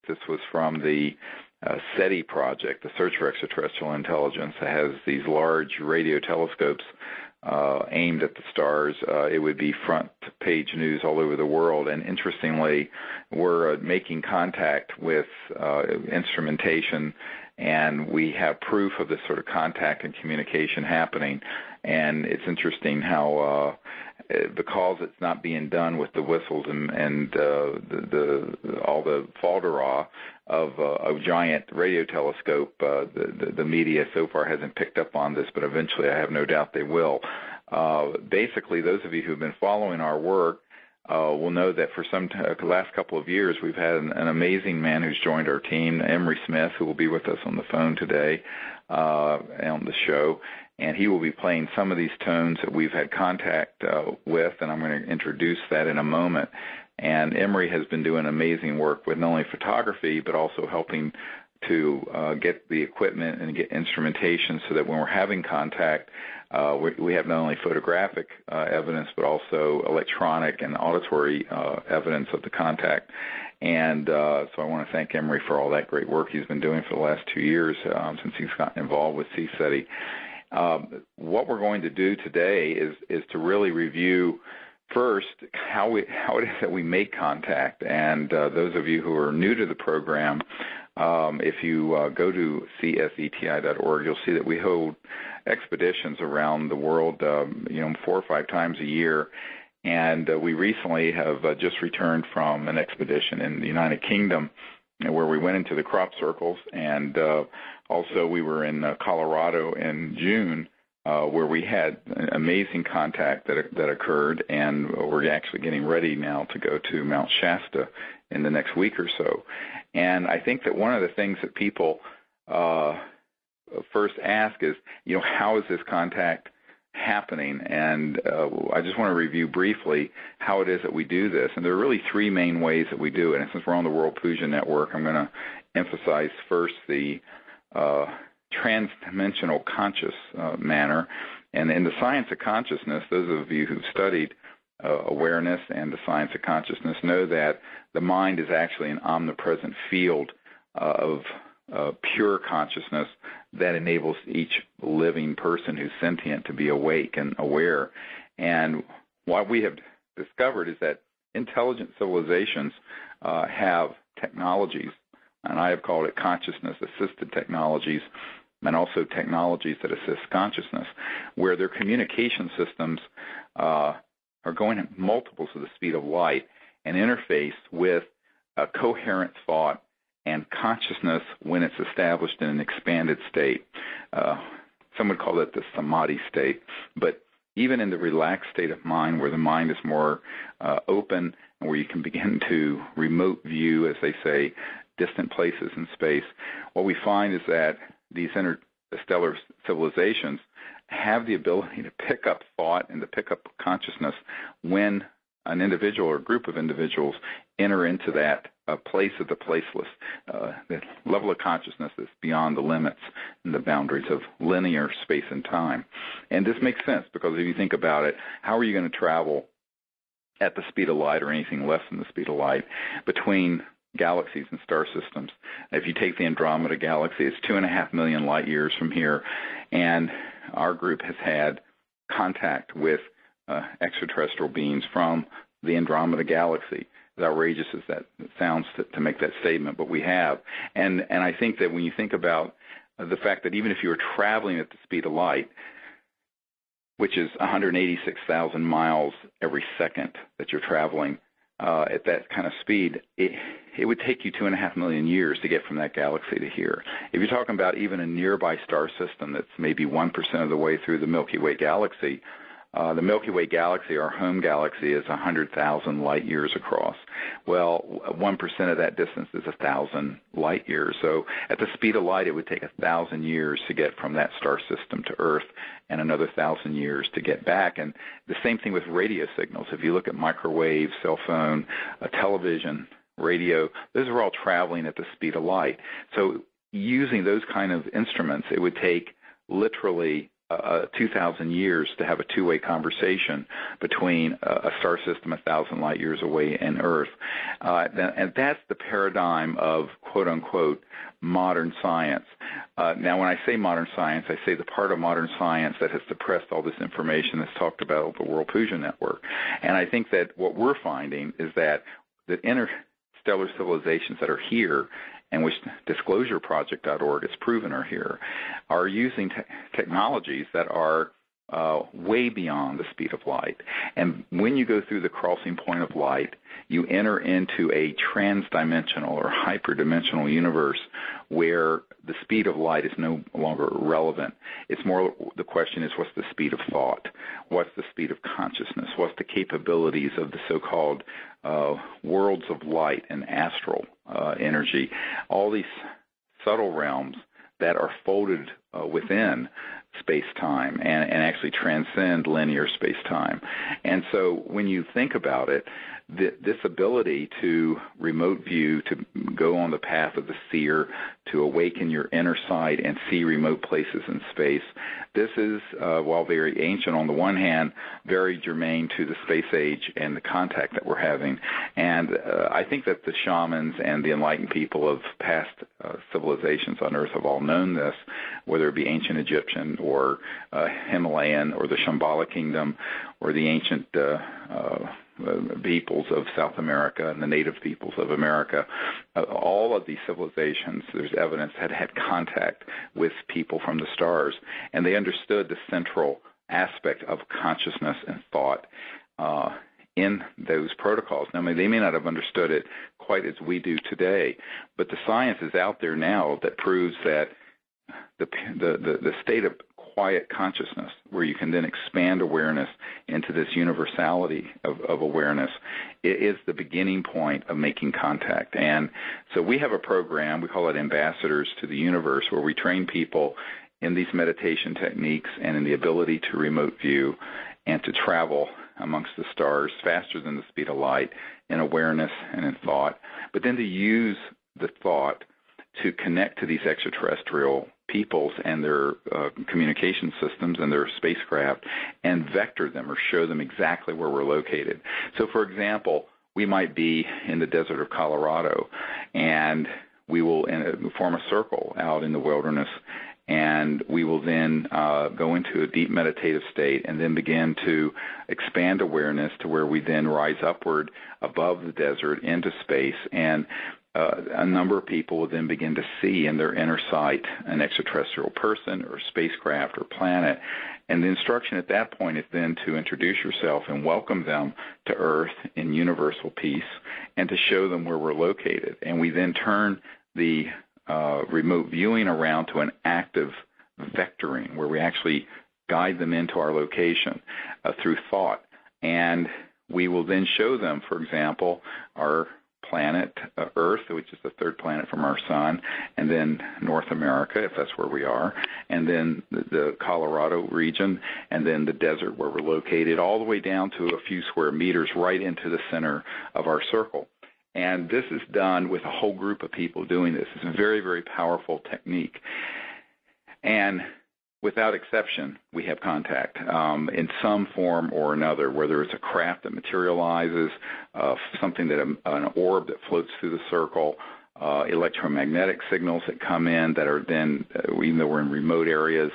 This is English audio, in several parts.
This was from the SETI project, the Search for Extraterrestrial Intelligence, that has these large radio telescopes aimed at the stars. It would be front page news all over the world. And interestingly, we're making contact with instrumentation, and we have proof of this sort of contact and communication happening. And it's interesting how because it's not being done with the whistles and all the falderah of a giant radio telescope, the media so far hasn't picked up on this, but eventually I have no doubt they will. Basically, those of you who have been following our work will know that for the last couple of years we've had an amazing man who's joined our team, Emery Smith, who will be with us on the phone today on the show. And he will be playing some of these tones that we've had contact with, and I'm going to introduce that in a moment. And Emery has been doing amazing work with not only photography, but also helping to get the equipment and get instrumentation so that when we're having contact, we have not only photographic evidence, but also electronic and auditory evidence of the contact. And so I want to thank Emery for all that great work he's been doing for the last 2 years since he's gotten involved with CSETI. What we're going to do today is to really review first how it is that we make contact. And those of you who are new to the program, if you go to cseti.org, you'll see that we hold expeditions around the world, 4 or 5 times a year. And we recently have just returned from an expedition in the United Kingdom where we went into the crop circles, and also we were in Colorado in June where we had amazing contact that occurred, and we're actually getting ready now to go to Mount Shasta in the next week or so. And I think that one of the things that people first ask is, how is this contact happening? And I just want to review briefly how it is that we do this. And there are really 3 main ways that we do it. And since we're on the World Fusion Network, I'm going to emphasize first the trans-dimensional conscious manner. And in the science of consciousness, those of you who've studied awareness and the science of consciousness know that the mind is actually an omnipresent field of pure consciousness that enables each living person who's sentient to be awake and aware. And what we have discovered is that intelligent civilizations have technologies, and I have called it consciousness-assisted technologies, and also technologies that assist consciousness, where their communication systems are going at multiples of the speed of light and interface with a coherent thought and consciousness when it's established in an expanded state. Some would call it the samadhi state. But even in the relaxed state of mind, where the mind is more open and where you can begin to remote view, as they say, distant places in space, what we find is that these interstellar civilizations have the ability to pick up thought and to pick up consciousness when an individual or a group of individuals enter into that place of the placeless, the level of consciousness that's beyond the limits and the boundaries of linear space and time. And this makes sense because if you think about it, how are you going to travel at the speed of light or anything less than the speed of light between galaxies and star systems? If you take the Andromeda Galaxy, it's 2.5 million light years from here, and our group has had contact with extraterrestrial beings from the Andromeda Galaxy. As outrageous as that sounds to make that statement, but we have. And I think that when you think about the fact that even if you were traveling at the speed of light, which is 186,000 miles every second that you're traveling at that kind of speed, it would take you 2.5 million years to get from that galaxy to here. If you're talking about even a nearby star system that's maybe 1% of the way through the Milky Way galaxy, the Milky Way galaxy, our home galaxy, is 100,000 light years across. Well, 1% of that distance is 1,000 light years. So at the speed of light, it would take 1,000 years to get from that star system to Earth and another 1,000 years to get back. And the same thing with radio signals. If you look at microwave, cell phone, television, radio, those are all traveling at the speed of light. So using those kind of instruments, it would take literally 2,000 years to have a two-way conversation between a star system 1,000 light years away and Earth. And that's the paradigm of, quote-unquote, modern science. Now, when I say modern science, I say the part of modern science that has suppressed all this information that's talked about the World Fusion Network. And I think that what we're finding is that the interstellar civilizations that are here, and which disclosureproject.org has proven are here, are using technologies that are way beyond the speed of light. And when you go through the crossing point of light, you enter into a transdimensional or hyperdimensional universe where the speed of light is no longer relevant. It's more, the question is, what's the speed of thought? What's the speed of consciousness? What's the capabilities of the so-called worlds of light and astral energy? All these subtle realms that are folded within space-time and actually transcend linear space-time. And so when you think about it, this ability to remote view, to go on the path of the seer, to awaken your inner sight and see remote places in space, this is, while very ancient on the one hand, very germane to the space age and the contact that we're having. And I think that the shamans and the enlightened people of past civilizations on Earth have all known this, whether it be ancient Egyptian or Himalayan or the Shambhala Kingdom or the ancient peoples of South America and the native peoples of America. All of these civilizations, there's evidence, had contact with people from the stars, and they understood the central aspect of consciousness and thought in those protocols. Now, they may not have understood it quite as we do today, but the science is out there now that proves that the state of quiet consciousness, where you can then expand awareness into this universality of awareness, it is the beginning point of making contact. And so we have a program, we call it Ambassadors to the Universe, where we train people in these meditation techniques and in the ability to remote view and to travel amongst the stars faster than the speed of light in awareness and in thought, but then to use the thought to connect to these extraterrestrial peoples and their communication systems and their spacecraft and vector them or show them exactly where we're located. So, for example, we might be in the desert of Colorado, and we will form a circle out in the wilderness, and we will then go into a deep meditative state and then begin to expand awareness to where we then rise upward above the desert into space, and a number of people will then begin to see in their inner sight an extraterrestrial person or spacecraft or planet. And the instruction at that point is then to introduce yourself and welcome them to Earth in universal peace and to show them where we're located. And we then turn the remote viewing around to an active vectoring where we actually guide them into our location through thought. And we will then show them, for example, our planet Earth, which is the third planet from our sun, and then North America, if that's where we are, and then the Colorado region, and then the desert where we're located, all the way down to a few square meters right into the center of our circle. And this is done with a whole group of people doing this. It's a very, very powerful technique. And without exception, we have contact in some form or another, whether it's a craft that materializes, something that an orb that floats through the circle, electromagnetic signals that come in that are then, even though we're in remote areas,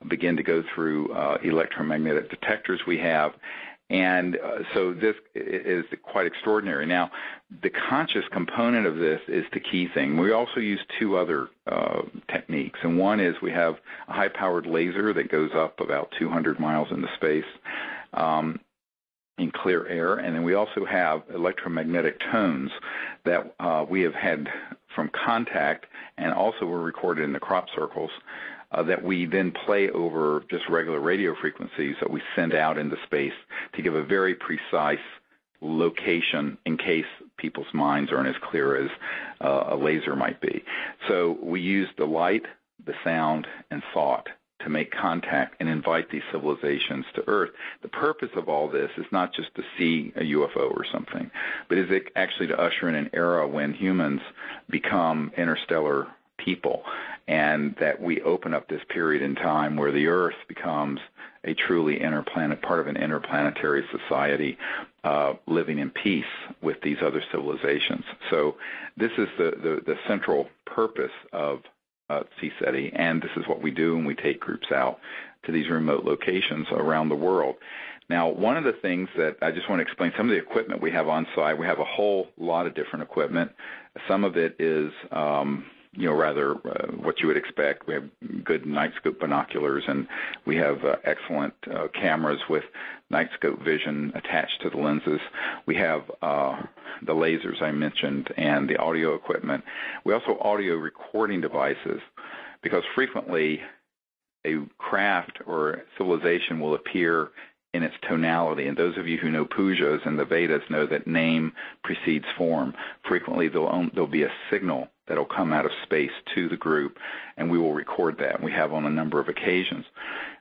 begin to go through electromagnetic detectors we have. And so this is quite extraordinary. Now, the conscious component of this is the key thing. We also use two other techniques, and one is we have a high-powered laser that goes up about 200 miles into space in clear air, and then we also have electromagnetic tones that we have had from contact and also were recorded in the crop circles that we then play over just regular radio frequencies that we send out into space to give a very precise location in case people's minds aren't as clear as a laser might be. So we use the light, the sound, and thought to make contact and invite these civilizations to Earth. The purpose of all this is not just to see a UFO or something, but is it actually to usher in an era when humans become interstellar people. and that we open up this period in time where the Earth becomes a truly part of an interplanetary society, living in peace with these other civilizations. So this is the central purpose of CSETI, and this is what we do when we take groups out to these remote locations around the world. Now, one of the things that I just want to explain, some of the equipment we have on site, we have a whole lot of different equipment. Some of it is rather what you would expect. We have good night scope binoculars, and we have excellent cameras with night scope vision attached to the lenses. We have the lasers I mentioned and the audio equipment. We also audio recording devices, because frequently a craft or civilization will appear in its tonality. And those of you who know pujas and the Vedas know that name precedes form. Frequently there'll be a signal that'll come out of space to the group, and we will record that. We have on a number of occasions.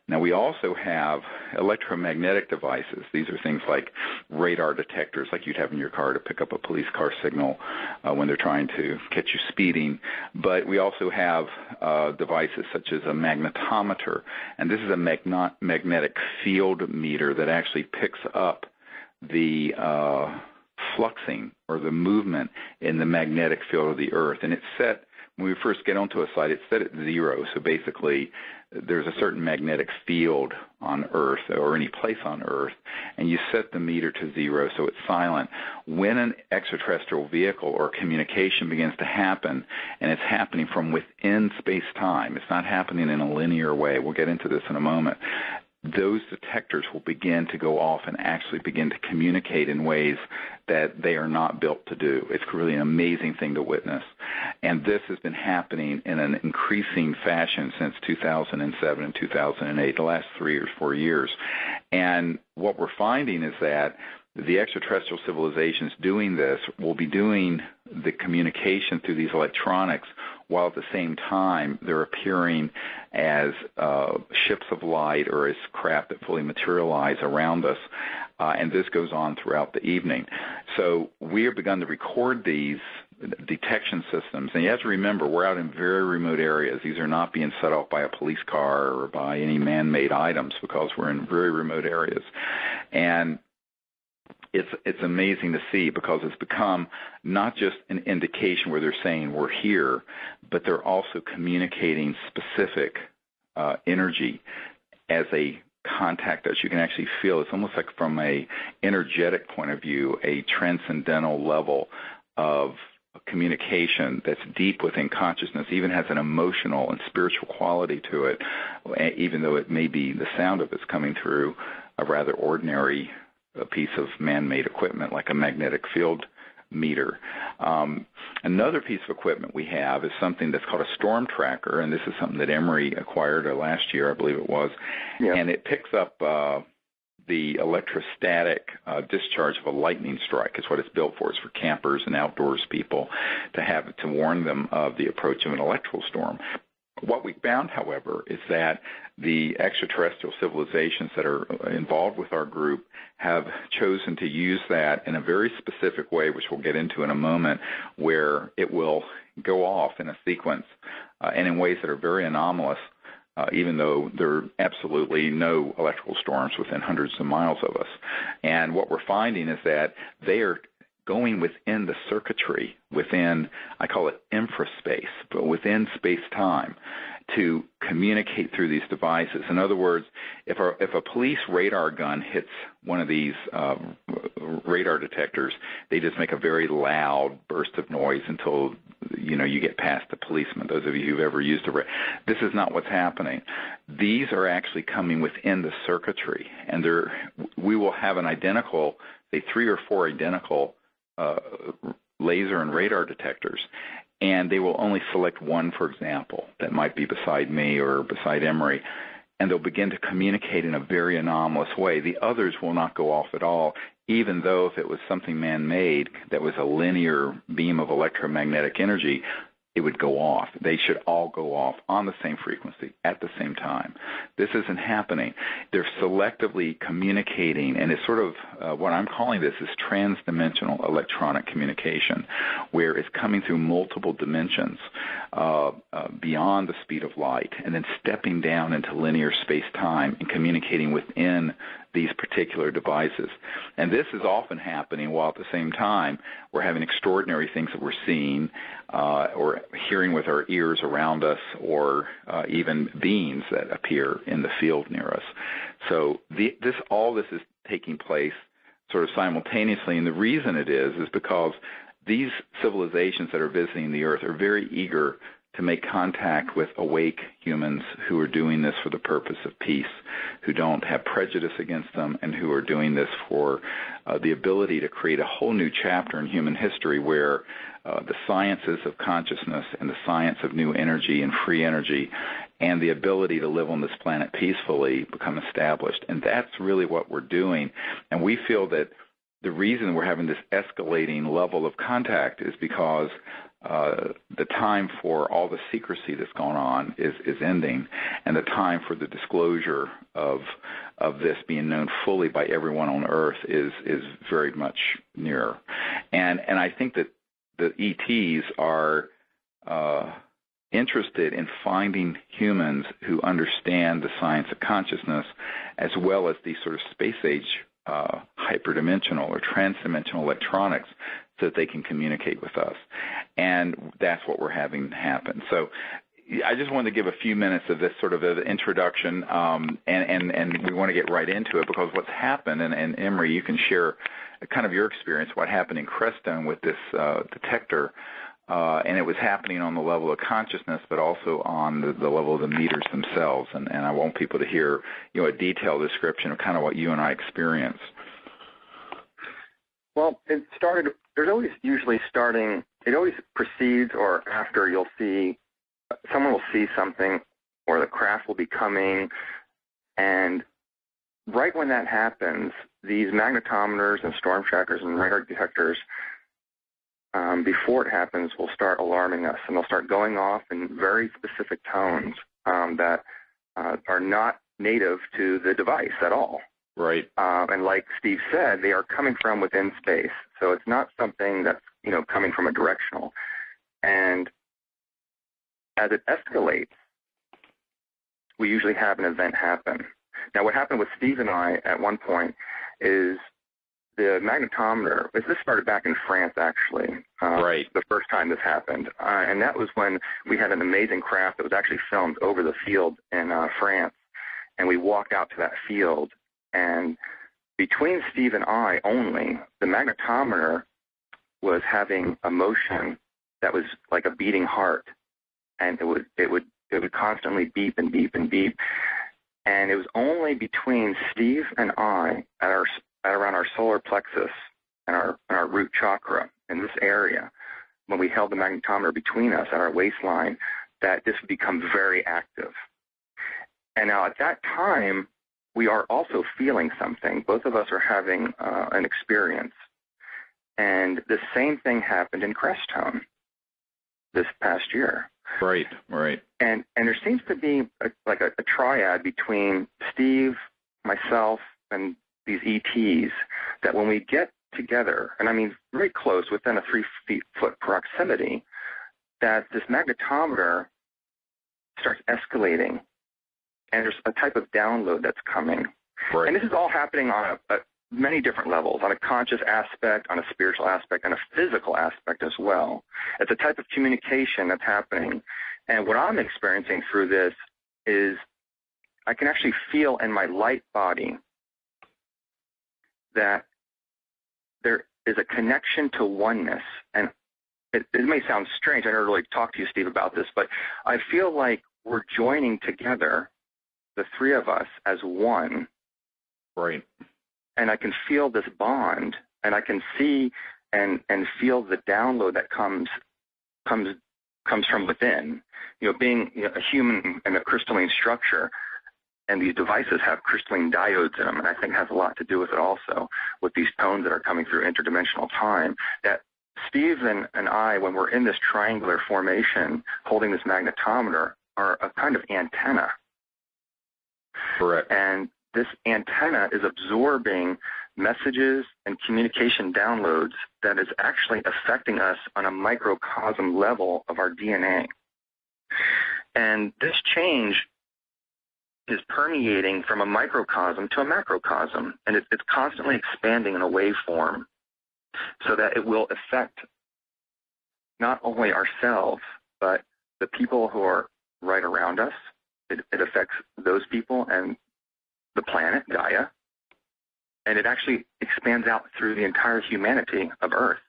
Now, we also have electromagnetic devices. These are things like radar detectors, like you'd have in your car to pick up a police car signal when they're trying to catch you speeding. But we also have devices such as a magnetometer, and this is a magnetic field meter that actually picks up the fluxing or the movement in the magnetic field of the Earth. And it's set, when we first get onto a site, it's set at 0. So basically, there's a certain magnetic field on Earth or any place on Earth, and you set the meter to 0 so it's silent. When an extraterrestrial vehicle or communication begins to happen, and it's happening from within space-time, it's not happening in a linear way. We'll get into this in a moment. Those detectors will begin to go off and actually begin to communicate in ways that they are not built to do. It's really an amazing thing to witness. And this has been happening in an increasing fashion since 2007 and 2008, the last 3 or 4 years. And what we're finding is that the extraterrestrial civilizations doing this will be doing the communication through these electronics, while at the same time they're appearing as ships of light or as craft that fully materialize around us. And this goes on throughout the evening. So we have begun to record these detection systems. And you have to remember, we're out in very remote areas. These are not being set off by a police car or by any man-made items, because we're in very remote areas. And it's amazing to see, because it's become not just an indication where they're saying we're here, but they're also communicating specific energy as a contact that you can actually feel. It's almost like, from a energetic point of view, a transcendental level of communication that's deep within consciousness, even has an emotional and spiritual quality to it, even though it may be the sound of it's coming through a rather ordinary piece of man-made equipment like a magnetic field meter. Another piece of equipment we have is something that's called a storm tracker, and this is something that Emory acquired last year, I believe it was. Yeah. And it picks up the electrostatic discharge of a lightning strike. Is what it's built for. It's for campers and outdoors people to have it to warn them of the approach of an electrical storm. What we found, however, is that the extraterrestrial civilizations that are involved with our group have chosen to use that in a very specific way, which we'll get into in a moment, where it will go off in a sequence and in ways that are very anomalous, even though there are absolutely no electrical storms within hundreds of miles of us. And what we're finding is that they are going within the circuitry, within, I call it infraspace, but within space-time, to communicate through these devices. In other words, if a police radar gun hits one of these radar detectors, they just make a very loud burst of noise until you get past the policeman. Those of you who've ever used this is not what's happening. These are actually coming within the circuitry, and we will have an identical, say 3 or 4 identical laser and radar detectors, and they will only select one, for example, that might be beside me or beside Emory, and they'll begin to communicate in a very anomalous way. The others will not go off at all, even though if it was something man-made that was a linear beam of electromagnetic energy, it would go off. They should all go off on the same frequency at the same time. This isn't happening. They're selectively communicating, and it's sort of what I'm calling this is transdimensional electronic communication, where it's coming through multiple dimensions beyond the speed of light, and then stepping down into linear space-time and communicating within these particular devices. And this is often happening while at the same time we're having extraordinary things that we're seeing or hearing with our ears around us, or even beings that appear in the field near us. So all this is taking place sort of simultaneously, and the reason it is because these civilizations that are visiting the Earth are very eager to make contact with awake humans who are doing this for the purpose of peace, who don't have prejudice against them, and who are doing this for the ability to create a whole new chapter in human history where the sciences of consciousness and the science of new energy and free energy and the ability to live on this planet peacefully become established. And that's really what we're doing. And we feel that the reason we're having this escalating level of contact is because the time for all the secrecy that's going on is ending, and the time for the disclosure of this being known fully by everyone on Earth is very much nearer. And I think that the ETs are interested in finding humans who understand the science of consciousness, as well as these sort of space age hyperdimensional or transdimensional electronics, so that they can communicate with us. And that's what we're having happen. So I just wanted to give a few minutes of this sort of an introduction, and we want to get right into it, because what's happened, and Emery, you can share kind of your experience, what happened in Crestone with this detector, and it was happening on the level of consciousness, but also on the level of the meters themselves. And I want people to hear, a detailed description of kind of what you and I experienced. Well, it started, there's always usually starting, it always precedes or after you'll see, someone will see something, or the craft will be coming, and right when that happens, these magnetometers and storm trackers and radar detectors, before it happens, will start alarming us, and they'll start going off in very specific tones that are not native to the device at all. Right. And like Steve said, they are coming from within space. So it's not something that's, coming from a directional. And as it escalates, we usually have an event happen. Now, what happened with Steve and I at one point is the magnetometer, this started back in France, actually, right. The first time this happened. And that was when we had an amazing craft that was actually filmed over the field in France. And we walked out to that field. And between Steve and I only, the magnetometer was having a motion that was like a beating heart, and it would constantly beep and beep and beep. And it was only between Steve and I at around our solar plexus and our root chakra in this area, when we held the magnetometer between us at our waistline, that this would become very active. And now at that time, we are also feeling something. Both of us are having an experience. And the same thing happened in Crestone this past year. Right, right. And there seems to be a triad between Steve, myself, and these ETs, that when we get together, and I mean very close, within a 3-foot proximity, that this magnetometer starts escalating. And there's a type of download that's coming. Right. And this is all happening on many different levels, on a conscious aspect, on a spiritual aspect, and a physical aspect as well. It's a type of communication that's happening. And what I'm experiencing through this is I can actually feel in my light body that there is a connection to oneness. And it may sound strange. I never really talked to you, Steve, about this, but I feel like we're joining together, the three of us, as one. Right. And I can feel this bond, and I can see and feel the download that comes from within. Being a human in a crystalline structure, and these devices have crystalline diodes in them, and I think has a lot to do with it also, with these tones that are coming through interdimensional time, that Steve and I, when we're in this triangular formation holding this magnetometer, are a kind of antenna. Correct. And this antenna is absorbing messages and communication downloads that is actually affecting us on a microcosm level of our DNA. And this change is permeating from a microcosm to a macrocosm, and it's constantly expanding in a waveform so that it will affect not only ourselves, but the people who are right around us. It affects those people and the planet, Gaia, and it actually expands out through the entire humanity of Earth.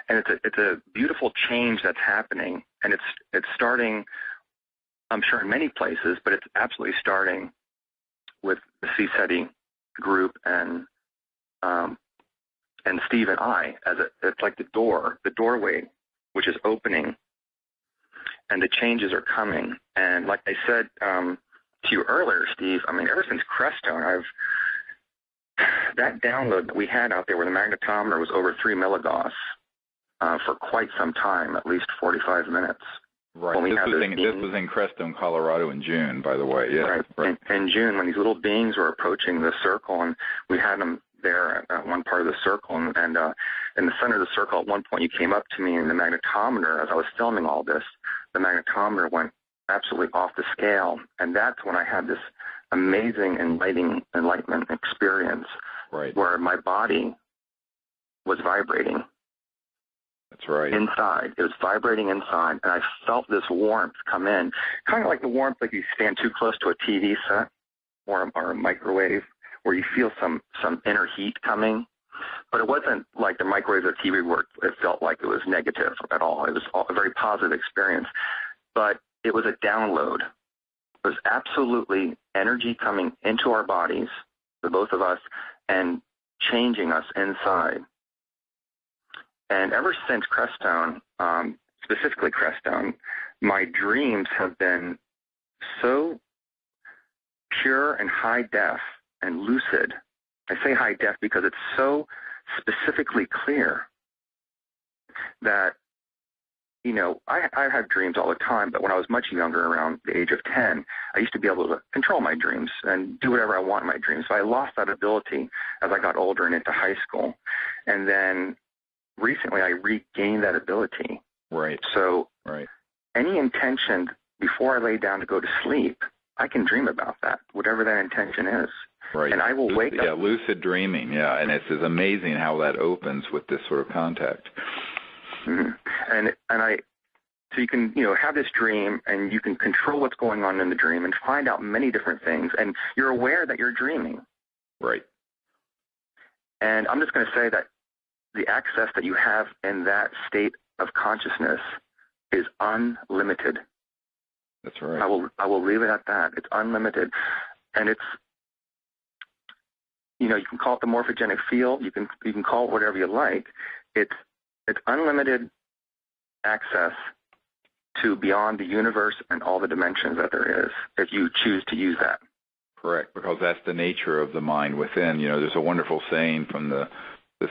And it's a beautiful change that's happening, and it's starting, I'm sure, in many places, but it's absolutely starting with the CSETI group and Steve and I, it's like the doorway, which is opening, and the changes are coming. And like I said to you earlier, Steve, I mean, ever since Crestone, that download that we had out there where the magnetometer was over 3 milligauss for quite some time, at least 45 minutes. Right. This was in Crestone, Colorado in June, by the way. Yeah. Right. In June, when these little beings were approaching the circle, and we had them there at one part of the circle, and in the center of the circle, at one point, you came up to me, and the magnetometer, as I was filming all this, the magnetometer went absolutely off the scale, and that's when I had this amazing enlightenment experience, right, where my body was vibrating. That's right. Inside. It was vibrating inside, and I felt this warmth come in, kind of like the warmth like you stand too close to a TV set or a microwave, where you feel some inner heat coming. But it wasn't like the microwave or TV where it felt like it was negative at all. It was a very positive experience. But it was a download. It was absolutely energy coming into our bodies, the both of us, and changing us inside. And ever since Crestone, specifically Crestone, my dreams have been so pure and high def and lucid. I say high def because it's so specifically clear that, you know, I have dreams all the time, but when I was much younger, around the age of 10, I used to be able to control my dreams and do whatever I want in my dreams. So I lost that ability as I got older and into high school. And then recently I regained that ability. Right. So right. Any intention before I lay down to go to sleep, I can dream about that, whatever that intention is. Right. And I will wake up. Yeah, lucid dreaming. Yeah, and it's amazing how that opens with this sort of contact. Mm-hmm. So you can, have this dream, and you can control what's going on in the dream and find out many different things, and you're aware that you're dreaming. Right. And I'm just going to say that the access that you have in that state of consciousness is unlimited. That's right. I will leave it at that. It's unlimited, and it's, you can call it the morphogenic field. You can call it whatever you like. It's unlimited access to beyond the universe and all the dimensions that there is, if you choose to use that. Correct, because that's the nature of the mind within. There's a wonderful saying from the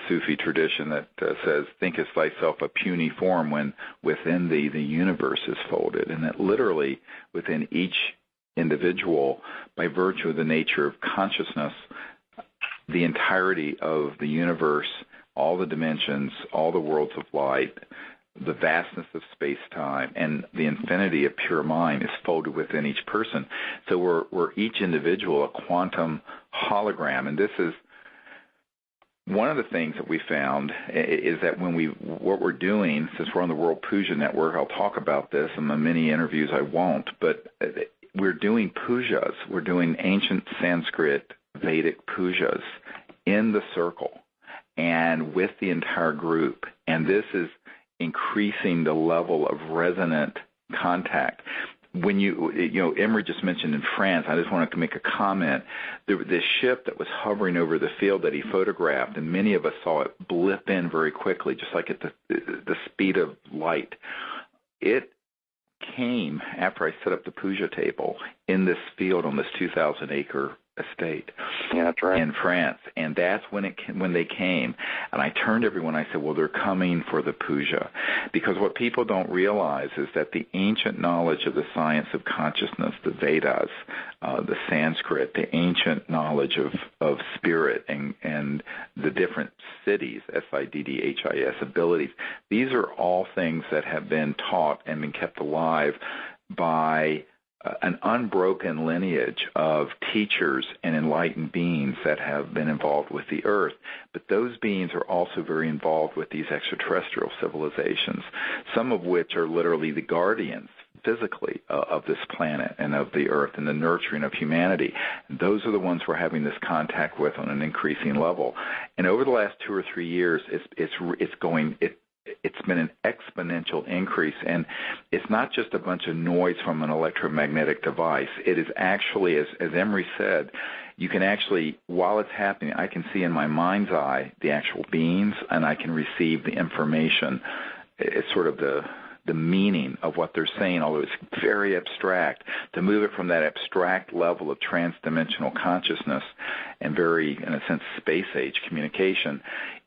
Sufi tradition that says, thinkest thyself a puny form when within thee the universe is folded. And that literally within each individual, by virtue of the nature of consciousness, the entirety of the universe, all the dimensions, all the worlds of light, the vastness of space-time, and the infinity of pure mind is folded within each person. So we're each individual a quantum hologram. And this is one of the things that we found is that what we're doing, since we're on the World Puja Network, I'll talk about this in my many interviews, I won't, but we're doing pujas. We're doing ancient Sanskrit Vedic pujas in the circle and with the entire group. And this is increasing the level of resonant contact. When Emery just mentioned in France, I just wanted to make a comment. This ship that was hovering over the field that he photographed, and many of us saw it blip in very quickly, just like at the speed of light. It came after I set up the puja table in this field on this 2,000-acre estate. Yeah, that's right. In France, and that's when they came. And I turned to everyone. I said, "Well, they're coming for the puja," because what people don't realize is that the ancient knowledge of the science of consciousness, the Vedas, the Sanskrit, the ancient knowledge of spirit, and the different siddhis, SIDDHIS, abilities. These are all things that have been taught and been kept alive by an unbroken lineage of teachers and enlightened beings that have been involved with the earth. But those beings are also very involved with these extraterrestrial civilizations, some of which are literally the guardians physically of this planet and of the earth and the nurturing of humanity. Those are the ones we're having this contact with on an increasing level. And over the last 2 or 3 years, it's been an exponential increase, and it's not just a bunch of noise from an electromagnetic device. It is actually, as Emery said, you can actually, while it's happening, I can see in my mind's eye the actual beings, and I can receive the information. It's sort of the meaning of what they're saying, although it's very abstract. To move it from that abstract level of trans-dimensional consciousness and very, in a sense, space-age communication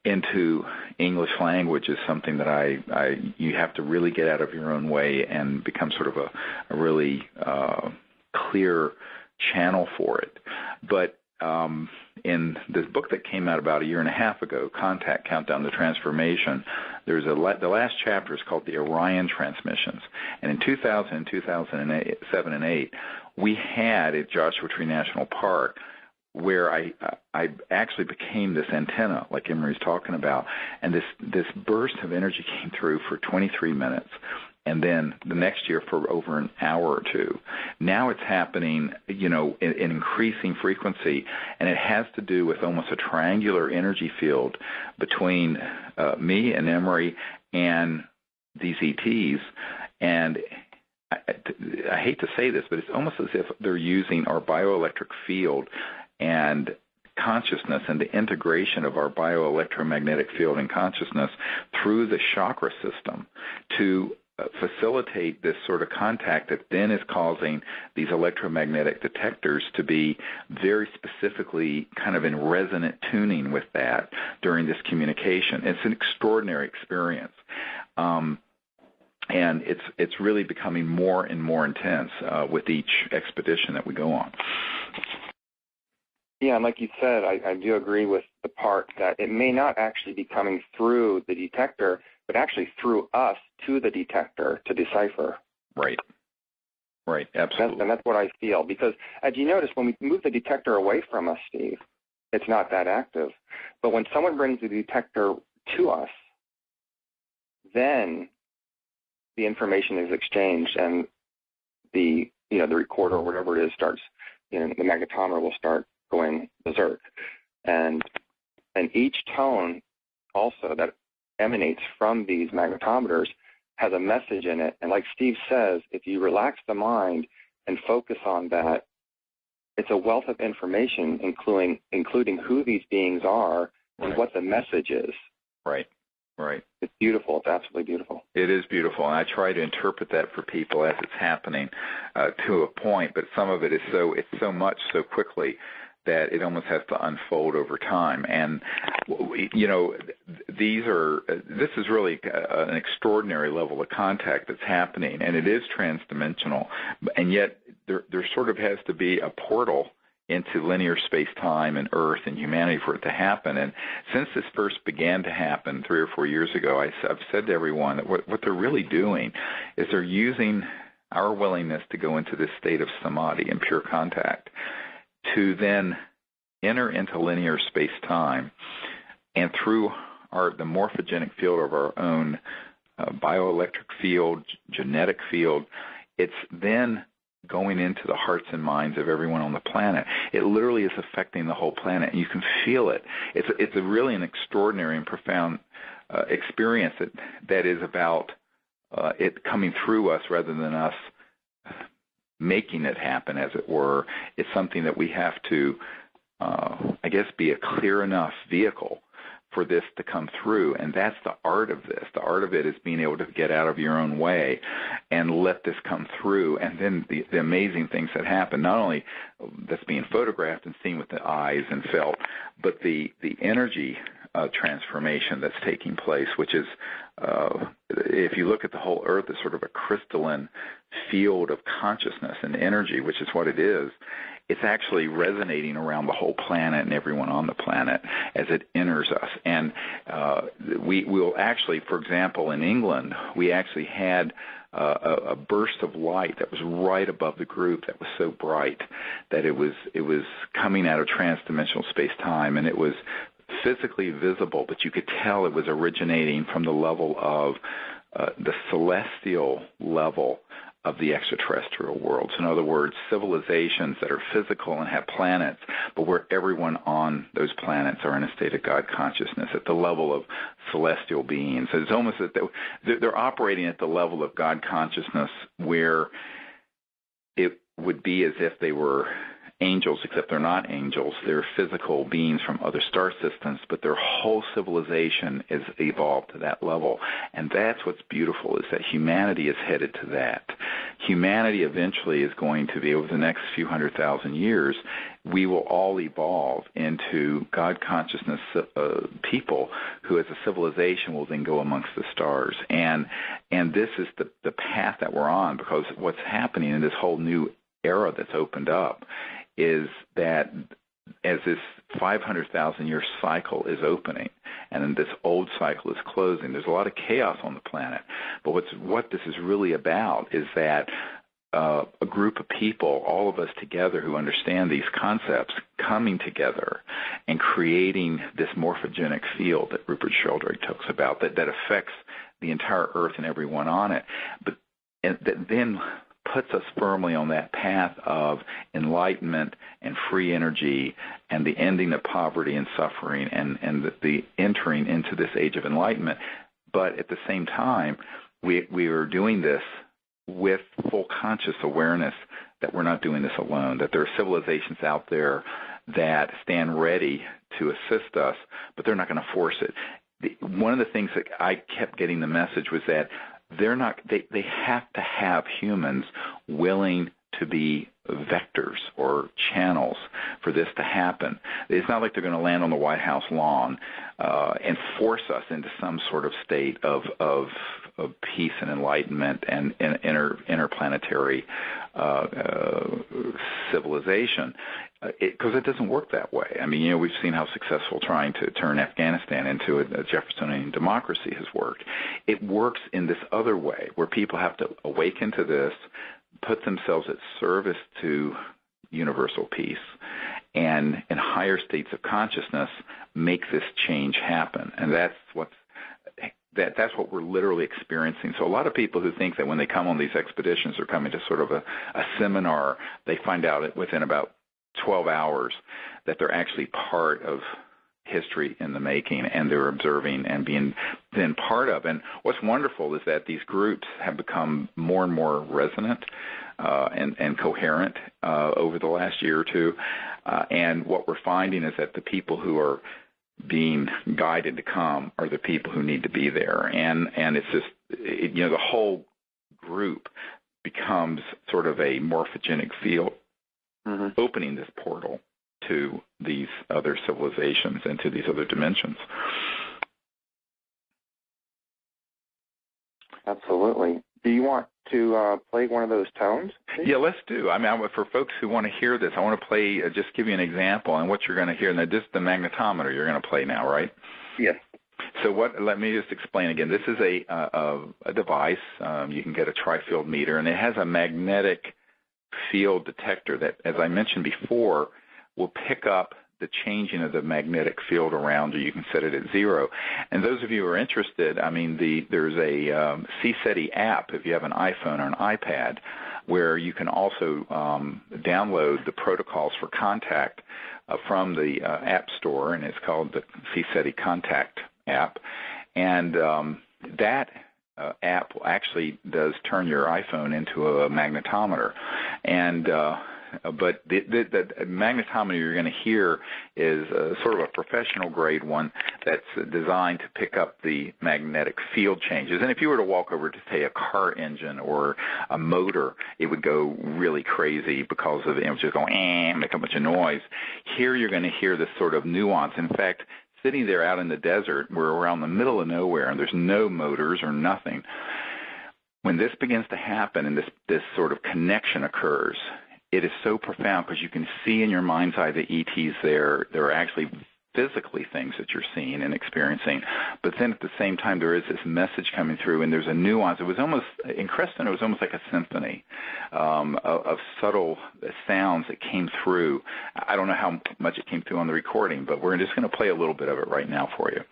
into English language is something that you have to really get out of your own way and become sort of a really clear channel for it. But in this book that came out about 1.5 years ago, Contact, Countdown to Transformation, there's the last chapter is called the Orion Transmissions. And in 2007 and 2008, we had at Joshua Tree National Park, where I actually became this antenna, like Emery's talking about, and this burst of energy came through for 23 minutes, and then the next year for over an hour or two. Now it's happening, in increasing frequency, and it has to do with almost a triangular energy field between me and Emery and these ETs, and I hate to say this, but it's almost as if they're using our bioelectric field and consciousness and the integration of our bioelectromagnetic field and consciousness through the chakra system to facilitate this sort of contact that then is causing these electromagnetic detectors to be very specifically kind of in resonant tuning with that during this communication. It's an extraordinary experience. And it's really becoming more and more intense with each expedition that we go on. Yeah, and like you said, I do agree with the part that it may not actually be coming through the detector, but actually through us to the detector to decipher. Right, absolutely. And that's what I feel, because as you notice, when we move the detector away from us, Steve, it's not that active. But when someone brings the detector to us, then the information is exchanged, and the recorder or whatever it is starts, the magnetometer will start going berserk. And each tone also that emanates from these magnetometers has a message in it. And like Steve says, if you relax the mind and focus on that, it's a wealth of information, including who these beings are and what the message is. Right. It's beautiful. It's absolutely beautiful. It is beautiful, and I try to interpret that for people as it's happening to a point, but some of it is it's so much so quickly that it almost has to unfold over time. And this is really an extraordinary level of contact that's happening, and it is transdimensional, and yet there sort of has to be a portal into linear space-time and Earth and humanity for it to happen. And since this first began to happen 3 or 4 years ago, I've said to everyone that what they're really doing is they're using our willingness to go into this state of samadhi and pure contact to then enter into linear space-time, and through the morphogenic field of our own bioelectric field, genetic field, it's then going into the hearts and minds of everyone on the planet. It literally is affecting the whole planet, and you can feel it. It's really an extraordinary and profound experience that is about it coming through us rather than us making it happen, as it were. It's something that we have to, be a clear enough vehicle for this to come through, and that's the art of this. The art of it is being able to get out of your own way and let this come through, and then the amazing things that happen, not only that's being photographed and seen with the eyes and felt, but the energy transformation that's taking place, which is, if you look at the whole Earth as sort of a crystalline field of consciousness and energy, which is what it is, it's actually resonating around the whole planet and everyone on the planet as it enters us. And we will actually, for example, in England, we actually had a burst of light that was right above the group that was so bright that it was coming out of transdimensional space-time, and it was physically visible, but you could tell it was originating from the level of the celestial level of the extraterrestrial worlds. In other words, civilizations that are physical and have planets, but where everyone on those planets are in a state of God consciousness at the level of celestial beings. So it's almost that they're operating at the level of God consciousness where it would be as if they were angels, except they're not angels. They're physical beings from other star systems, but their whole civilization is evolved to that level. And that's what's beautiful, is that humanity is headed to that. Humanity eventually is going to be, over the next few 100,000 years, we will all evolve into God consciousness people who as a civilization will then go amongst the stars. And this is the path that we're on, because what's happening in this whole new era that's opened up is that as this 500,000-year cycle is opening and then this old cycle is closing, there's a lot of chaos on the planet. But what this is really about is that a group of people, all of us together who understand these concepts, coming together and creating this morphogenic field that Rupert Sheldrake talks about that affects the entire Earth and everyone on it, but that then puts us firmly on that path of enlightenment and free energy and the ending of poverty and suffering and the entering into this age of enlightenment. But at the same time, we are doing this with full conscious awareness that we're not doing this alone, that there are civilizations out there that stand ready to assist us, but they're not going to force it. One of the things that I kept getting the message was that they have to have humans willing to be vectors or channels for this to happen. It's not like they're going to land on the White House lawn and force us into some sort of state of peace and enlightenment and interplanetary civilization, because it doesn't work that way. I mean, we've seen how successful trying to turn Afghanistan into a Jeffersonian democracy has worked. It works in this other way, where people have to awaken to this, put themselves at service to universal peace, and in higher states of consciousness make this change happen. And that's what we're literally experiencing. So a lot of people who think that when they come on these expeditions, they're coming to sort of a seminar, they find out within about 12 hours that they're actually part of history in the making, and they're observing and being then part of. And what's wonderful is that these groups have become more and more resonant and coherent over the last year or two. And what we're finding is that the people who are being guided to come are the people who need to be there. And it's just, the whole group becomes sort of a morphogenic field, opening this portal to these other civilizations and to these other dimensions. Absolutely. Do you want to play one of those tones? Yeah, let's do. I mean, for folks who want to hear this, I want to play, just give you an example and what you're going to hear. Now, this is the magnetometer you're going to play now, right? Yes. So let me just explain again. This is a device. You can get a tri-field meter, and it has a magnetic field detector that, as I mentioned before, will pick up the changing of the magnetic field around you. You can set it at 0. And those of you who are interested, I mean, there's a CSETI app, if you have an iPhone or an iPad, where you can also download the protocols for contact from the App Store, and it's called the CSETI Contact app. And that app actually does turn your iPhone into a magnetometer. And But the magnetometer you're going to hear is sort of a professional grade one that's designed to pick up the magnetic field changes. And if you were to walk over to, say, a car engine or a motor, it would go really crazy because of it would just go and make a bunch of noise. Here you're going to hear this sort of nuance. In fact, sitting there out in the desert, we're around the middle of nowhere, and there's no motors or nothing. When this begins to happen and this sort of connection occurs, it is so profound because you can see in your mind's eye the ETs there. There are actually physically things that you're seeing and experiencing. But then at the same time, there is this message coming through, and there's a nuance. It was almost, in Creston, it was almost like a symphony of subtle sounds that came through. I don't know how much it came through on the recording, but we're just going to play a little bit of it right now for you.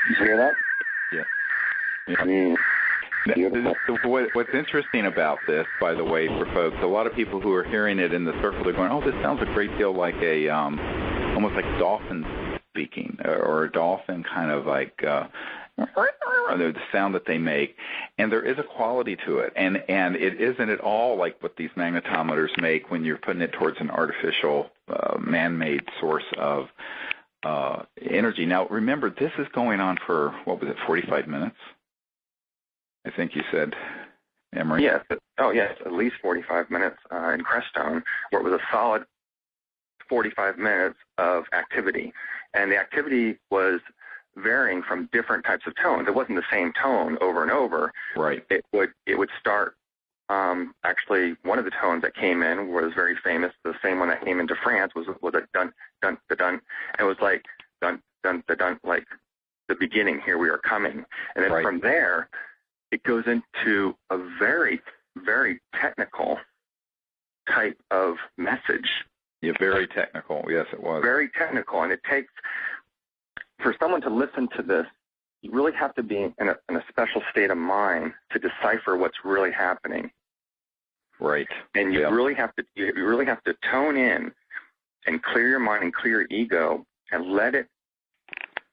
You hear that? Yeah. What's interesting about this, by the way, for folks, a lot of people who are hearing it in the circle, they're going, "Oh, this sounds a great deal like a almost like dolphins speaking, or a dolphin kind of like the sound that they make." And there is a quality to it, and it isn't at all like what these magnetometers make when you're putting it towards an artificial, man-made source of energy. Now, remember, this is going on for, what was it, 45 minutes? I think you said, Emery? Yes. Oh, yes, at least 45 minutes in Crestone, where it was a solid 45 minutes of activity. And the activity was varying from different types of tones. It wasn't the same tone over and over. Right. It would start, actually, one of the tones that came in was very famous. The same one that came into France was a dun, dun, da, dun. And it was like dun, dun, da, dun, like the beginning, here we are coming. And then from there, it goes into a very, very technical type of message. Yeah, very technical. Yes, it was. Very technical. And it takes, for someone to listen to this, you really have to be in a special state of mind to decipher what's really happening. Right. And you really have to tone in and clear your mind and clear your ego and let it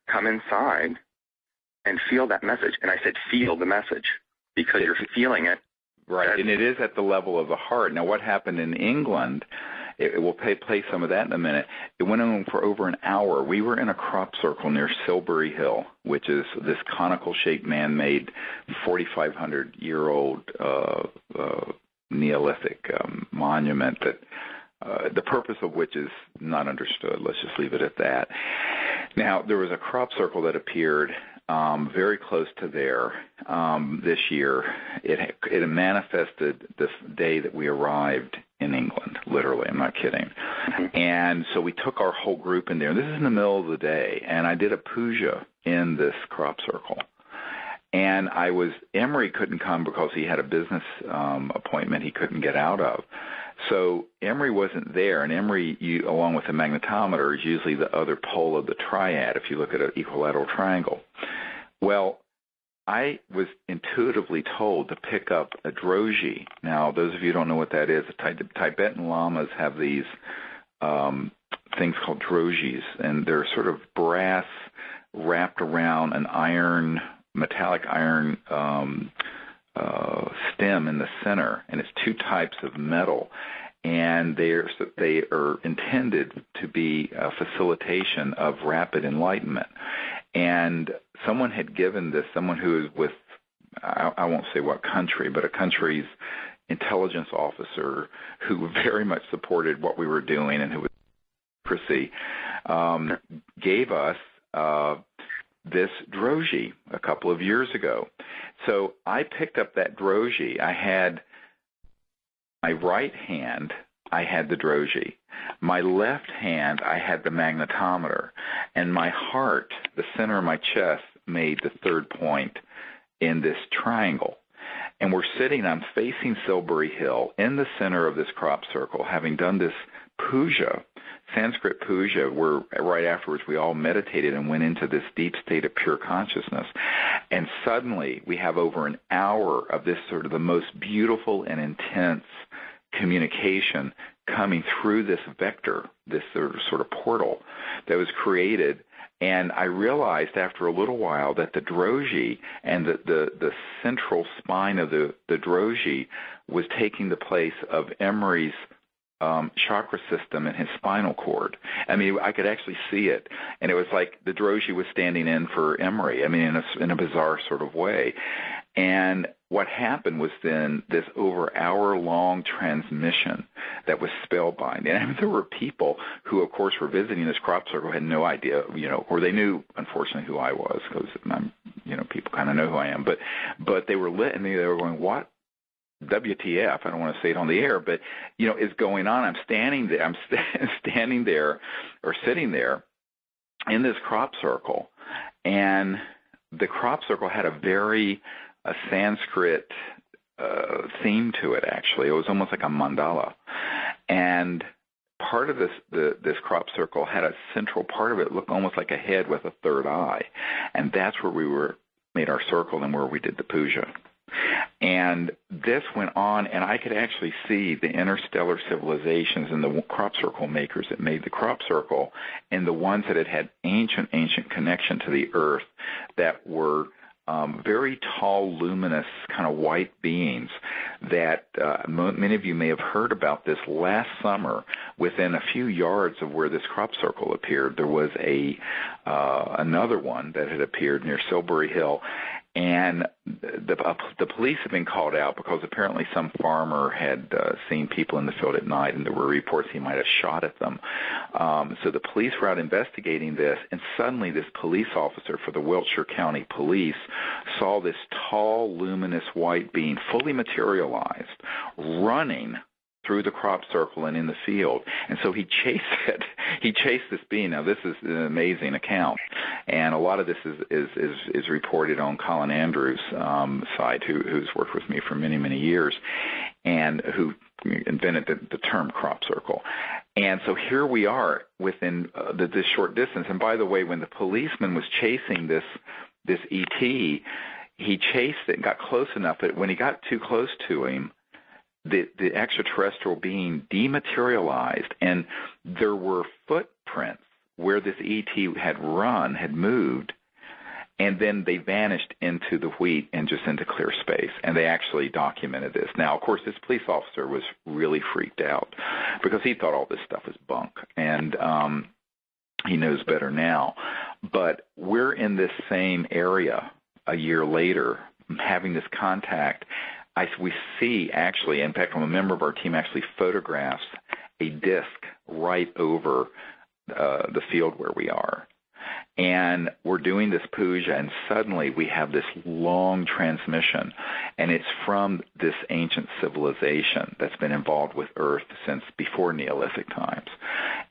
come inside and feel that message. And I said feel the message because you're feeling it. Right, and it is at the level of the heart. Now, what happened in England, we'll play some of that in a minute. It went on for over an hour. We were in a crop circle near Silbury Hill, which is this conical-shaped man-made 4,500-year-old Neolithic monument that the purpose of which is not understood. Let's just leave it at that. Now, there was a crop circle that appeared very close to there this year. It manifested the day that we arrived in England, literally. I'm not kidding. Mm-hmm. And so we took our whole group in there. This is in the middle of the day, and I did a puja in this crop circle. And Emery couldn't come because he had a business appointment he couldn't get out of. So Emery wasn't there, and Emery, along with the magnetometer, is usually the other pole of the triad if you look at an equilateral triangle. Well, I was intuitively told to pick up a droji. Now, those of you who don't know what that is, Tibetan lamas have these things called drojis, and they're sort of brass wrapped around an metallic iron stem in the center, and it's two types of metal, and they are intended to be a facilitation of rapid enlightenment. And someone had given this, someone who is with, I won't say what country, but a country's intelligence officer who very much supported what we were doing and who was secrecy, gave us this droji a couple of years ago. So I picked up that droji. I had my right hand, I had the droji. My left hand, I had the magnetometer. And my heart, the center of my chest, made the third point in this triangle. And we're sitting, I'm facing Silbury Hill in the center of this crop circle, having done this puja, Sanskrit puja, where right afterwards we all meditated and went into this deep state of pure consciousness. And suddenly we have over an hour of this sort of the most beautiful and intense communication coming through this vector, this sort of portal that was created. And I realized after a little while that the droji and the central spine of the droji was taking the place of Emery's chakra system in his spinal cord. I mean, I could actually see it, and it was like the droji was standing in for Emery. I mean, in a bizarre sort of way. And what happened was then this over hour-long transmission that was spellbinding. And I mean, there were people who, of course, were visiting this crop circle, had no idea, or they knew, unfortunately, who I was, because people kind of know who I am. But they were lit, and they were going, "What? WTF?" I don't want to say it on the air, but is going on. I'm standing there. I'm standing there, or sitting there, in this crop circle, and the crop circle had a Sanskrit theme to it. Actually, it was almost like a mandala, and part of this crop circle had a central part of it looked almost like a head with a third eye, and that's where we made our circle and where we did the puja. And this went on, and I could actually see the interstellar civilizations and the crop circle makers that made the crop circle, and the ones that had ancient connection to the earth that were very tall, luminous, kind of white beings that many of you may have heard about this last summer. Within a few yards of where this crop circle appeared, there was another one that had appeared near Silbury Hill. And the police have been called out because apparently some farmer had seen people in the field at night, and there were reports he might have shot at them. So the police were out investigating this, and suddenly this police officer for the Wiltshire County Police saw this tall, luminous white being, fully materialized, running through the crop circle and in the field. And so he chased it. He chased this being. Now, this is an amazing account, and a lot of this is reported on Colin Andrews' side, who's worked with me for many, many years, and who invented the term crop circle. And so here we are within this short distance. And by the way, when the policeman was chasing this ET, he chased it and got close enough that when he got too close to him, the extraterrestrial being dematerialized, and there were footprints where this ET had moved, and then they vanished into the wheat and just into clear space, and they actually documented this. Now, of course, this police officer was really freaked out because he thought all this stuff was bunk, and he knows better now. But we're in this same area a year later, having this contact. We see, actually, in fact, a member of our team actually photographs a disc right over the field where we are. And we're doing this puja, and suddenly we have this long transmission, and it's from this ancient civilization that's been involved with Earth since before Neolithic times.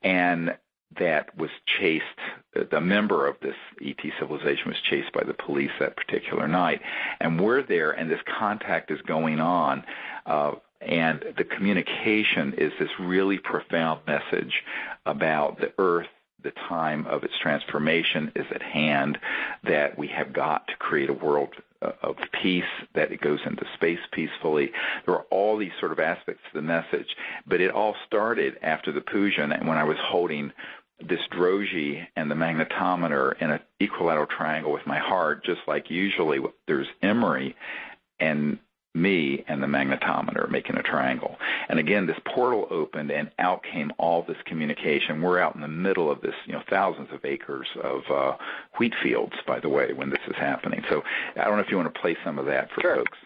And that was chased, the member of this ET civilization was chased by the police that particular night. And we're there, and this contact is going on, and the communication is this really profound message about the Earth. The time of its transformation is at hand, that we have got to create a world of peace, that it goes into space peacefully. There are all these sort of aspects to the message, but it all started after the puja, and when I was holding this droji and the magnetometer in an equilateral triangle with my heart, just like usually there's Emery and me and the magnetometer making a triangle. And again, this portal opened, and out came all this communication. We're out in the middle of this, thousands of acres of wheat fields, by the way, when this is happening. So I don't know if you want to play some of that for Sure. folks.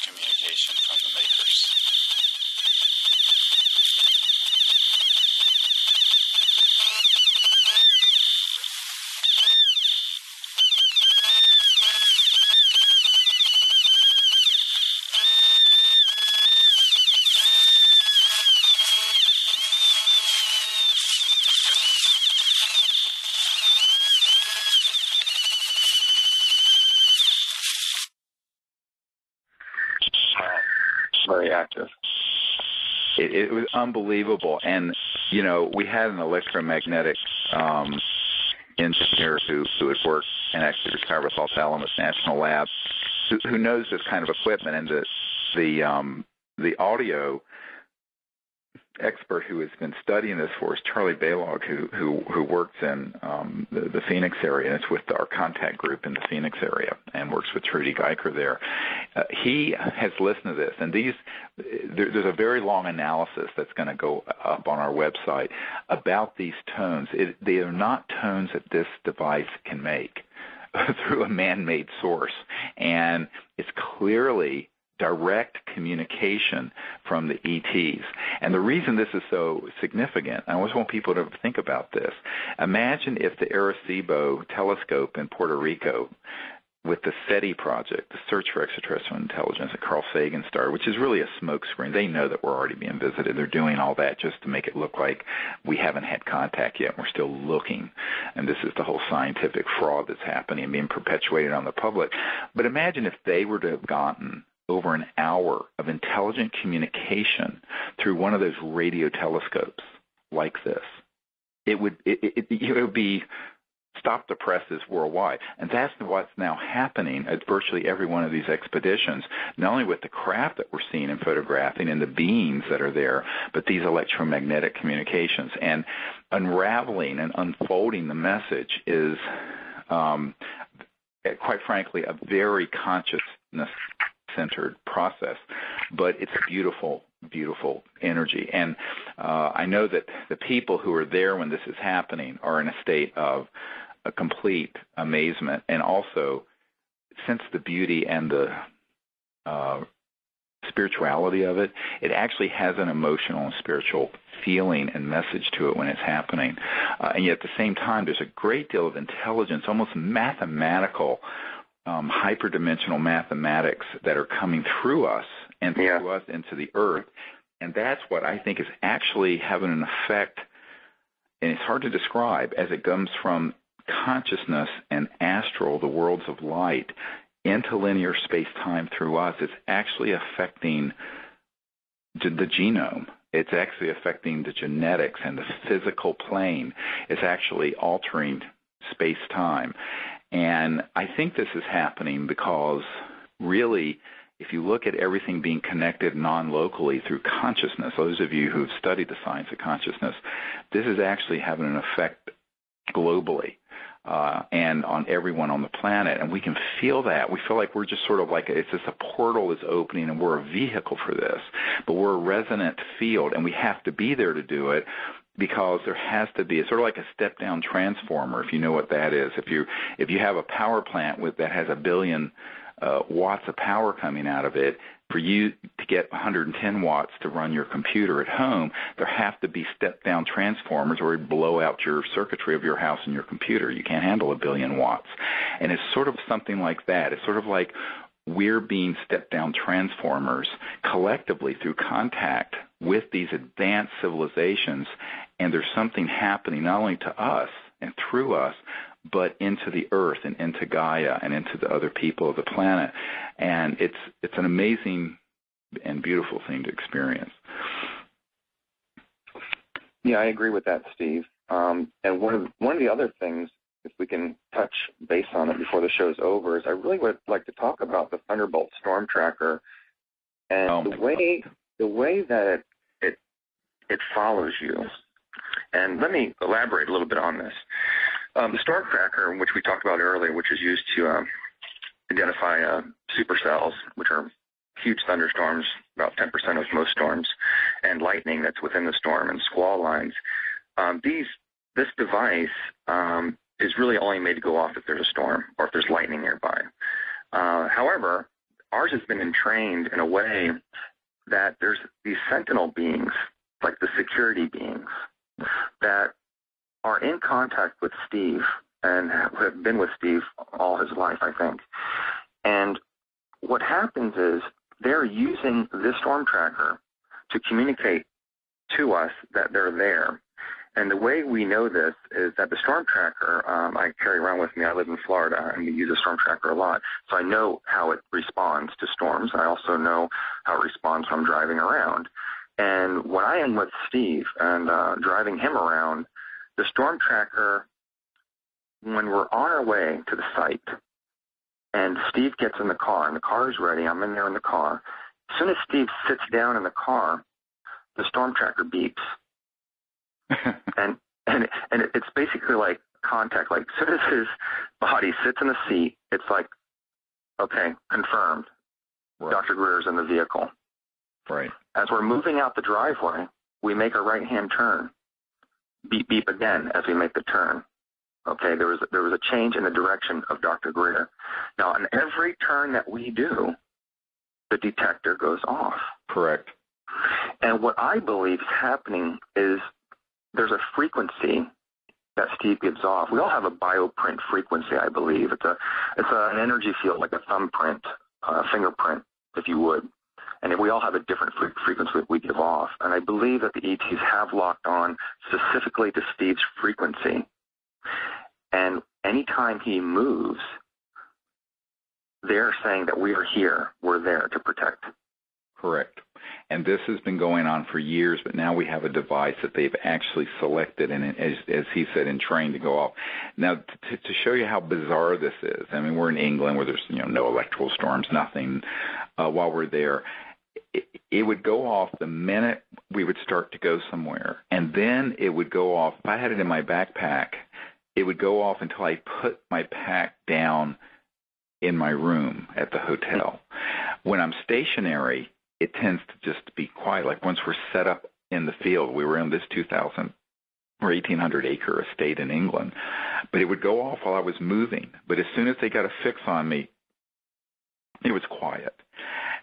Communication from the makers. active. It was unbelievable. And, you know, we had an electromagnetic engineer who had worked and actually retired with Los Alamos National Lab, who knows this kind of equipment. And the audio expert who has been studying this for us, Charlie Balog, who works in the Phoenix area, and it's with our contact group in the Phoenix area, and works with Trudy Geiker there. He has listened to this, and there's a very long analysis that's going to go up on our website about these tones. They are not tones that this device can make through a man-made source, and it's clearly direct communication from the ETs. And the reason this is so significant, I always want people to think about this. Imagine if the Arecibo telescope in Puerto Rico with the SETI project, the Search for Extraterrestrial Intelligence that Carl Sagan started, which is really a smokescreen. They know that we're already being visited. They're doing all that just to make it look like we haven't had contact yet. We're still looking. And this is the whole scientific fraud that's happening and being perpetuated on the public. But imagine if they were to have gotten over an hour of intelligent communication through one of those radio telescopes like this. It would be stop the presses worldwide. And that's what's now happening at virtually every one of these expeditions, not only with the craft that we're seeing and photographing and the beings that are there, but these electromagnetic communications. And unraveling and unfolding the message is, quite frankly, a very consciousness-centered process, but it's beautiful, beautiful energy. And I know that the people who are there when this is happening are in a state of a complete amazement, and also sense the beauty and the spirituality of it. It actually has an emotional and spiritual feeling and message to it when it's happening. And yet at the same time, there's a great deal of intelligence, almost mathematical, hyperdimensional mathematics that are coming through us and through us into the earth. And that's what I think is actually having an effect, and it's hard to describe, as it comes from consciousness and astral, the worlds of light, into linear space-time through us. It's actually affecting the genome. It's actually affecting the genetics and the physical plane. It's actually altering space-time. And I think this is happening because really, if you look at everything being connected non-locally through consciousness, those of you who have studied the science of consciousness, this is actually having an effect globally and on everyone on the planet. And we can feel that. We feel like we're just sort of like, it's just a portal is opening and we're a vehicle for this. But we're a resonant field, and we have to be there to do it, because there has to be, it's sort of like a step-down transformer, if you know what that is. If you have a power plant that has 1 billion watts of power coming out of it, for you to get 110 watts to run your computer at home, there have to be step-down transformers or it'd blow out your circuitry of your house and your computer. You can't handle 1 billion watts. And it's sort of something like that. It's sort of like we're being step-down transformers collectively through contact with these advanced civilizations, and there's something happening not only to us and through us, but into the earth and into Gaia and into the other people of the planet. And it's an amazing and beautiful thing to experience. Yeah, I agree with that, Steve. And one of the other things, if we can touch base on it before the show's over, is I really would like to talk about the Thunderbolt Storm Tracker and the way that it follows you. And let me elaborate a little bit on this. The Storm Tracker, which we talked about earlier, which is used to identify supercells, which are huge thunderstorms, about 10% of most storms, and lightning that's within the storm, and squall lines. This device is really only made to go off if there's a storm or if there's lightning nearby. However, ours has been entrained in a way that there's these sentinel beings, like the security beings, that are in contact with Steve and have been with Steve all his life, I think. And what happens is they're using this storm tracker to communicate to us that they're there. And the way we know this is that the storm tracker I carry around with me, I live in Florida, and we use a storm tracker a lot. So I know how it responds to storms. I also know how it responds when I'm driving around. And when I am with Steve and driving him around, the storm tracker, when we're on our way to the site, and Steve gets in the car, and the car is ready, I'm in there in the car. As soon as Steve sits down in the car, the storm tracker beeps. and it's basically like contact. Like, as soon as his body sits in the seat, it's like, okay, confirmed. Right. Dr. Greer's in the vehicle. Right. As we're moving out the driveway, we make a right-hand turn. Beep, beep again as we make the turn. Okay, there was a change in the direction of Dr. Greer. Now, on every turn that we do, the detector goes off. Correct. And what I believe is happening is there's a frequency that Steve gives off. We all have a bioprint frequency, I believe. It's an energy field, like a thumbprint, fingerprint, if you would. And we all have a different frequency that we give off. And I believe that the ETs have locked on specifically to Steve's frequency. And anytime he moves, they're saying that we are here, we're there to protect. Correct. And this has been going on for years, but now we have a device that they've actually selected and, as he said, and trained to go off. Now, to show you how bizarre this is, I mean, we're in England where there's no electrical storms, nothing. While we're there, it would go off the minute we would start to go somewhere, and then it would go off. If I had it in my backpack, it would go off until I put my pack down in my room at the hotel. When I'm stationary, it tends to just be quiet. Like once we're set up in the field, we were in this 2,000 or 1,800 acre estate in England, but it would go off while I was moving. But as soon as they got a fix on me, it was quiet.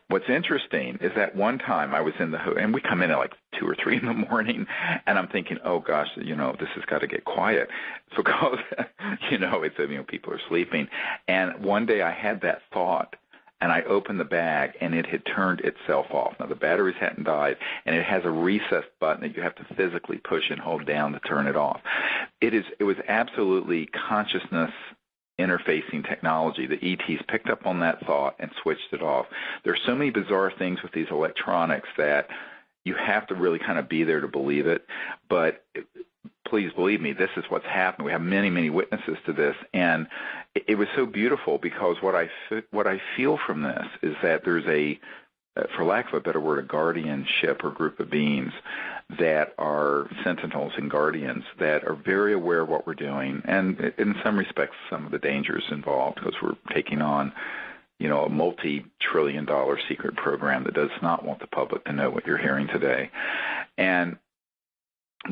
What's interesting is that one time I was in the hotel, and we come in at like 2 or 3 in the morning, and I'm thinking, oh gosh, this has got to get quiet. So because, people are sleeping. And one day I had that thought, and I opened the bag, and it had turned itself off. Now, the batteries hadn't died, and it has a recessed button that you have to physically push and hold down to turn it off. It was absolutely consciousness interfacing technology. The ETs picked up on that thought and switched it off. There's so many bizarre things with these electronics that you have to really kind of be there to believe it. But please believe me, this is what's happened. We have many, many witnesses to this, and it was so beautiful because what I feel from this is that there's for lack of a better word, a guardianship or group of beings that are sentinels and guardians that are very aware of what we're doing, and in some respects, some of the dangers involved because we're taking on, a multi-trillion-dollar secret program that does not want the public to know what you're hearing today. And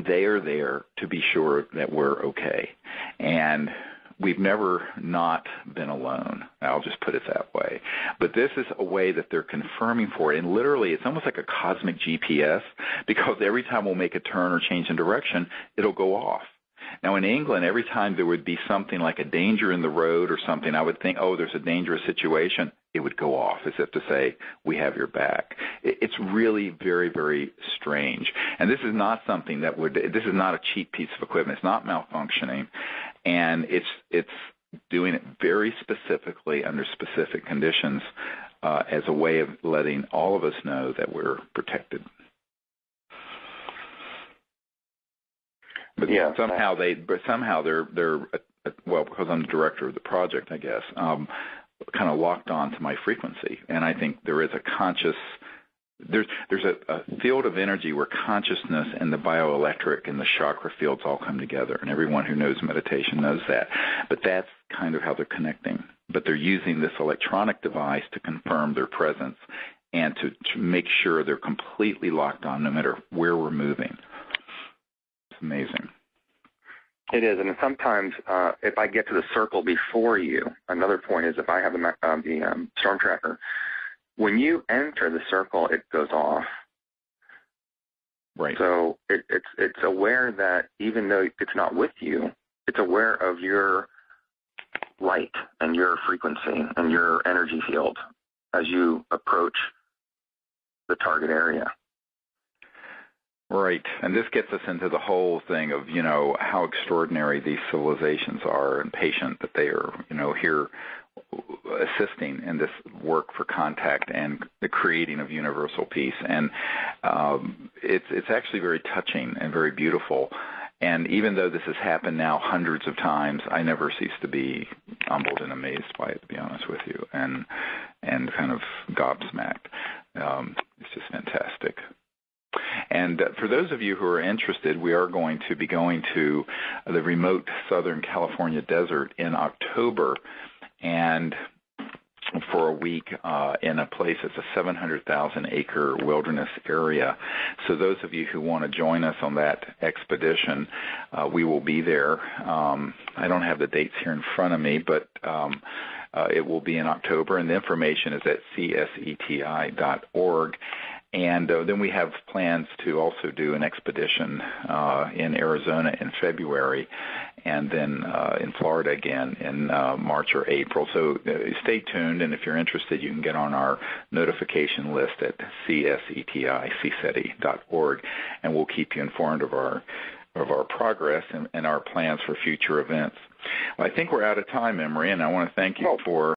they are there to be sure that we're okay. And we've never not been alone. I'll just put it that way. But this is a way that they're confirming for it. And literally, it's almost like a cosmic GPS because every time we'll make a turn or change in direction, it'll go off. Now, in England, every time there would be something like a danger in the road or something, I would think, oh, there's a dangerous situation. It would go off as if to say, we have your back. It's really very, very strange. And this is not something this is not a cheap piece of equipment. It's not malfunctioning. And it's doing it very specifically under specific conditions as a way of letting all of us know that we're protected. But yeah, somehow they're well, because I'm the director of the project, I guess, kind of locked on to my frequency. And I think there is a there's a field of energy where consciousness and the bioelectric and the chakra fields all come together. And everyone who knows meditation knows that. But that's kind of how they're connecting. But they're using this electronic device to confirm their presence and to make sure they're completely locked on no matter where we're moving. It's amazing. It is, and sometimes if I get to the circle before you, another point is if I have the storm tracker, when you enter the circle, it goes off. Right. So it's aware that even though it's not with you, it's aware of your light and your frequency and your energy field as you approach the target area. Right, and this gets us into the whole thing of, how extraordinary these civilizations are and patient that they are, here assisting in this work for contact and the creating of universal peace. And it's actually very touching and very beautiful. And even though this has happened now hundreds of times, I never cease to be humbled and amazed by it, to be honest with you, and kind of gobsmacked. It's just fantastic. And for those of you who are interested, we are going to be going to the remote Southern California desert in October, and for a week in a place that's a 700,000-acre wilderness area. So those of you who want to join us on that expedition, we will be there. I don't have the dates here in front of me, but it will be in October, and the information is at cseti.org. And then we have plans to also do an expedition in Arizona in February, and then in Florida again in March or April. So stay tuned, and if you're interested, you can get on our notification list at cseti.org, and we'll keep you informed of our progress and our plans for future events. Well, I think we're out of time, Emery, and I want to thank you for